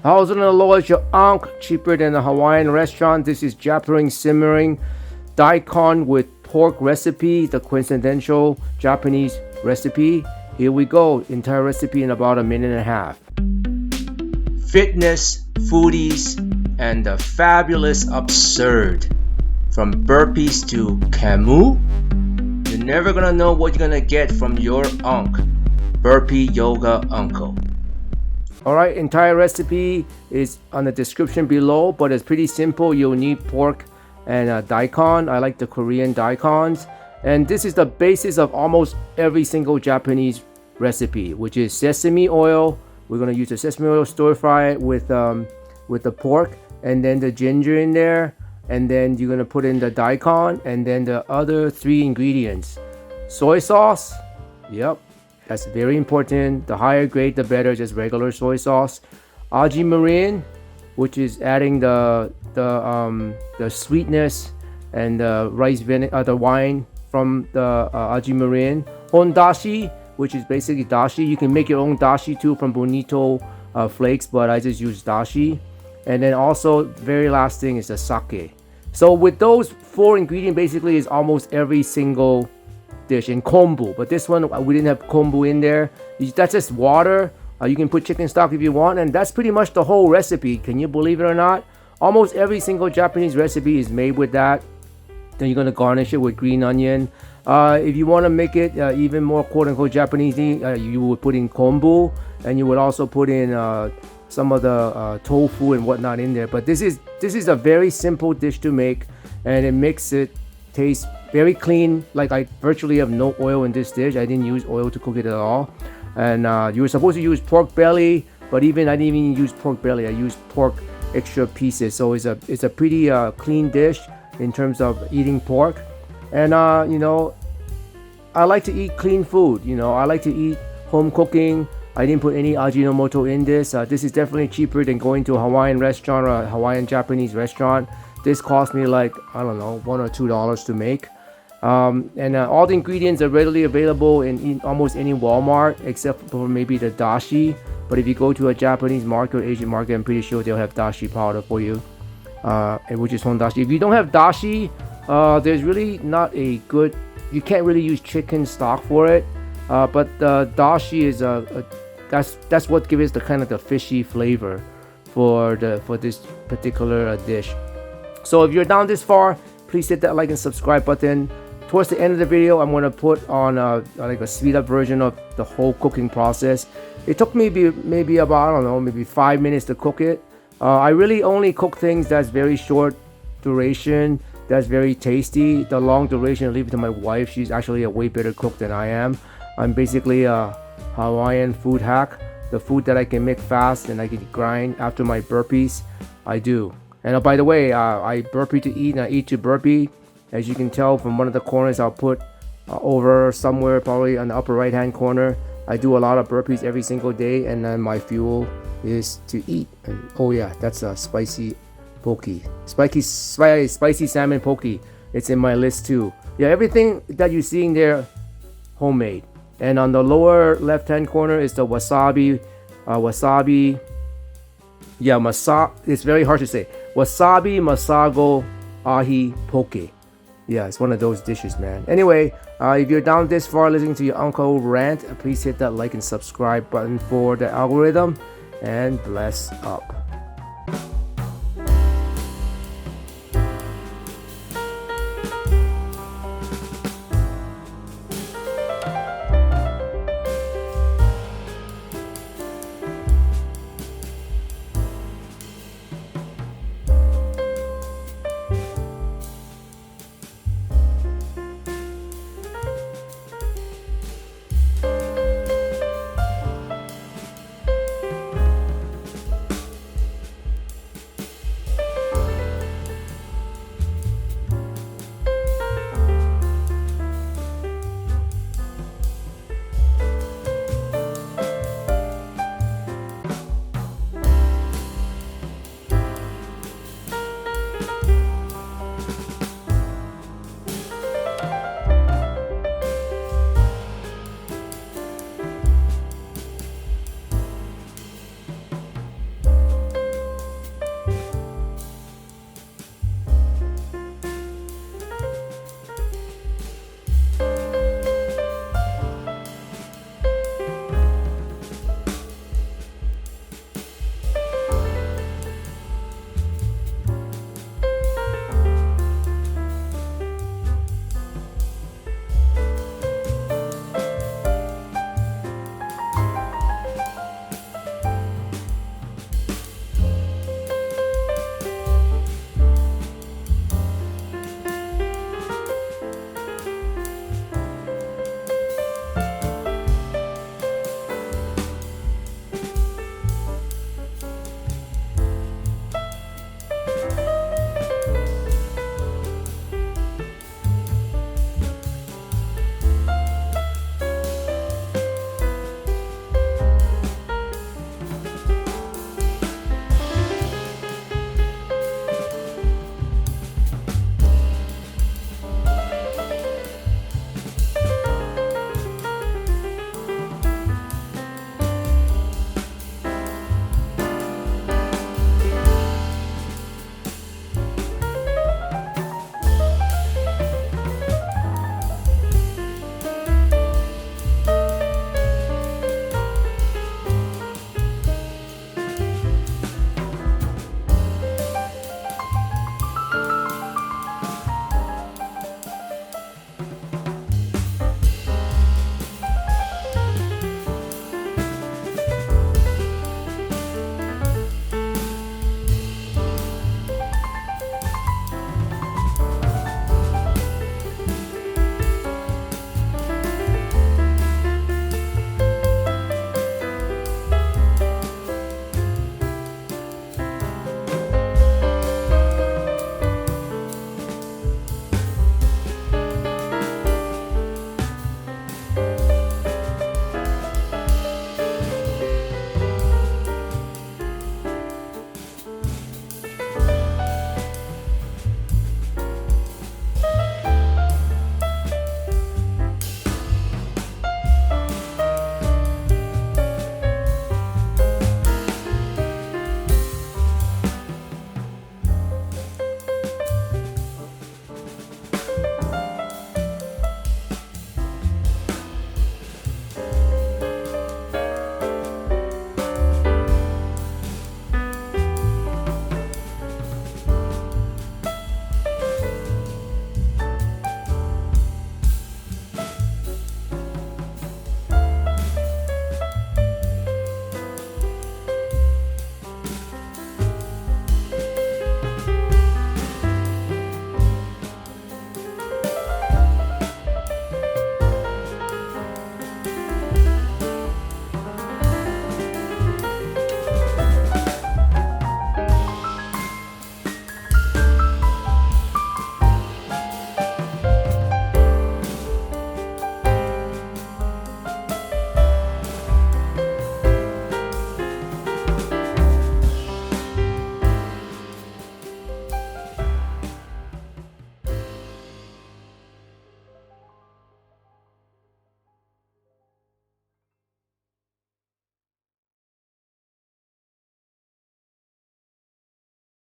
Thousand dollars your unk, cheaper than a Hawaiian restaurant. This is Japanese simmering daikon with pork recipe, the quintessential Japanese recipe. Here we go, entire recipe in about a minute and a half. Fitness, foodies, and the fabulous absurd. From burpees to kombu, you're never gonna know what you're gonna get from your unk, burpee yoga uncle. Alright, entire recipe is on the description below, but it's pretty simple. You'll need pork and daikon. I like the Korean daikons. And this is the basis of almost every single Japanese recipe, which is sesame oil. We're going to use the sesame oil, stir fry it with the pork, and then the ginger in there. And then you're going to put in the daikon, and then the other 3 ingredients. Soy sauce. Yep. That's very important. The higher grade, the better. Just regular soy sauce. Aji mirin, which is adding the sweetness and the rice vinegar, the wine from the aji mirin. Dashi, which is basically dashi. You can make your own dashi too from bonito flakes, but I just use dashi. And then also, very last thing is the sake. So with those 4 ingredients, basically is almost every single dish. In kombu, but this one we didn't have kombu in there. That's just water. You can put chicken stock if you want, and that's pretty much the whole recipe. Can you believe it or not? Almost every single Japanese recipe is made with that. Then you're going to garnish it with green onion. If you want to make it even more quote-unquote Japanese, you would put in kombu, and you would also put in some of the tofu and whatnot in there. But this is a very simple dish to make, and it makes it taste very clean. Like, I virtually have no oil in this dish. I didn't use oil to cook it at all. And you were supposed to use pork belly, but I didn't even use pork belly. I used pork extra pieces. So it's a pretty clean dish in terms of eating pork. And you know, I like to eat clean food. You know, I like to eat home cooking. I didn't put any Ajinomoto in this. This is definitely cheaper than going to a Hawaiian restaurant or a Hawaiian Japanese restaurant. This cost me like, I don't know, $1 or $2 to make. And all the ingredients are readily available in almost any Walmart, except for maybe the dashi. But if you go to a Japanese market or Asian market, I'm pretty sure they'll have dashi powder for you, which is hondashi. If you don't have dashi, there's really not a good, you can't really use chicken stock for it. But the dashi is that's what gives the kind of the fishy flavor for this particular dish. So if you're down this far, please hit that like and subscribe button. Towards the end of the video, I'm going to put on like a speed up version of the whole cooking process. It took me maybe about, I don't know, maybe 5 minutes to cook it. I really only cook things that's very short duration, that's very tasty. The long duration, I leave it to my wife. She's actually a way better cook than I am. I'm basically a Hawaiian food hack. The food that I can make fast and I can grind after my burpees, I do. And by the way, I burpee to eat and I eat to burpee. As you can tell from one of the corners, I'll put over somewhere, probably on the upper right hand corner. I do a lot of burpees every single day, and then my fuel is to eat. And, oh yeah, that's a spicy poke. Spicy salmon poke. It's in my list too. Yeah, everything that you're seeing there, homemade. And on the lower left hand corner is the wasabi. Yeah, it's very hard to say. Wasabi masago ahi poke. Yeah, it's one of those dishes, man. Anyway, if you're down this far listening to your uncle rant, please hit that like and subscribe button for the algorithm. And bless up.